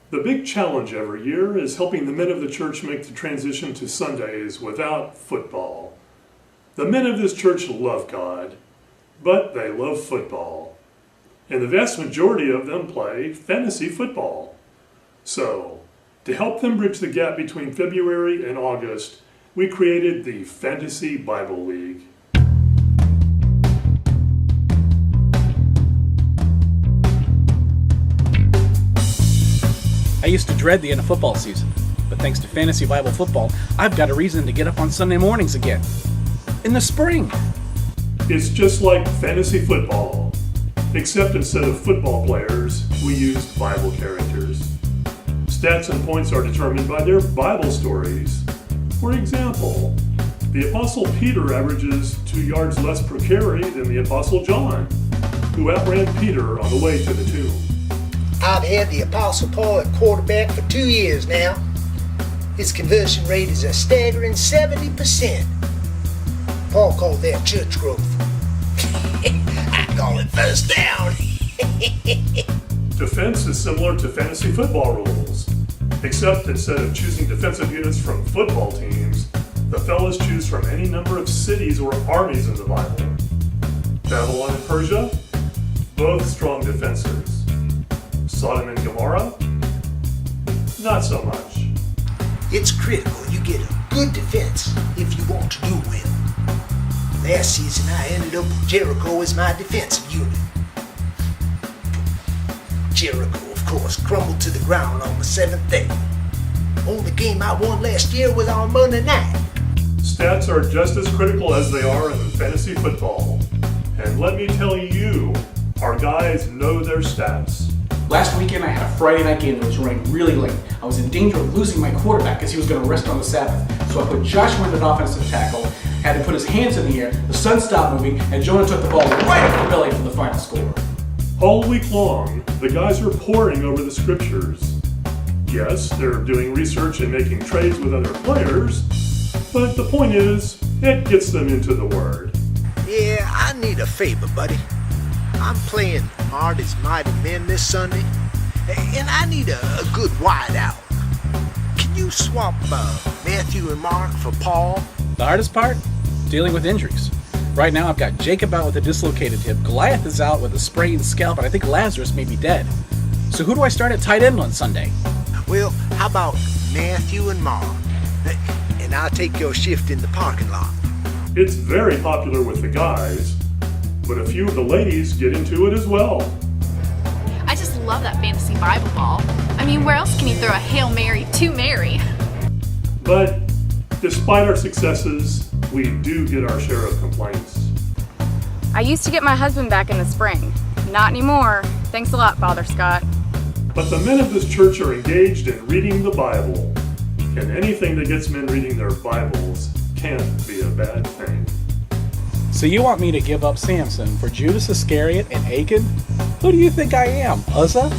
The big challenge every year is helping the men of the church make the transition to Sundays without football. The men of this church love God, but they love football. And the vast majority of them play fantasy football. So, to help them bridge the gap between February and August, we created the Fantasy Bible League. I used to dread the end of football season, but thanks to Fantasy Bible Football, I've got a reason to get up on Sunday mornings again. In the spring. It's just like fantasy football, except instead of football players, we use Bible characters. Stats and points are determined by their Bible stories. For example, the Apostle Peter averages 2 yards less per carry than the Apostle John, who outran Peter on the way to the tomb. I've had the Apostle Paul at quarterback for 2 years now. His conversion rate is a staggering 70%. Paul called that church growth. I call it first down. Defense is similar to fantasy football rules, except instead of choosing defensive units from football teams, the fellas choose from any number of cities or armies in the Bible. Babylon and Persia, both strong defenses. Sodom and Gomorrah, not so much. It's critical you get a good defense if you want to do well. Last season I ended up with Jericho as my defensive unit. Jericho, of course, crumbled to the ground on the 7th day. Only game I won last year was on Monday night. Stats are just as critical as they are in fantasy football. And let me tell you, our guys know their stats. Last weekend I had a Friday night game that was running really late. I was in danger of losing my quarterback because he was going to rest on the Sabbath. So I put Joshua in an offensive tackle, had to put his hands in the air, the sun stopped moving, and Jonah took the ball right up the belly for the final score. All week long, the guys are poring over the scriptures. Yes, they're doing research and making trades with other players, but the point is, it gets them into the Word. Yeah, I need a favor, buddy. I'm playing Hard as Mighty Men this Sunday, and I need a good wideout. Can you swap Matthew and Mark for Paul? The hardest part? Dealing with injuries. Right now I've got Jacob out with a dislocated hip, Goliath is out with a sprained scalp, and I think Lazarus may be dead. So who do I start at tight end on Sunday? Well, how about Matthew and Mark? And I'll take your shift in the parking lot. It's very popular with the guys, but a few of the ladies get into it as well. I just love that fantasy Bible ball. I mean, where else can you throw a Hail Mary to Mary? But despite our successes, we do get our share of complaints. I used to get my husband back in the spring. Not anymore. Thanks a lot, Father Scott. But the men of this church are engaged in reading the Bible, and anything that gets men reading their Bibles can't be a bad thing. So you want me to give up Samson for Judas Iscariot and Achan? Who do you think I am, Uzzah?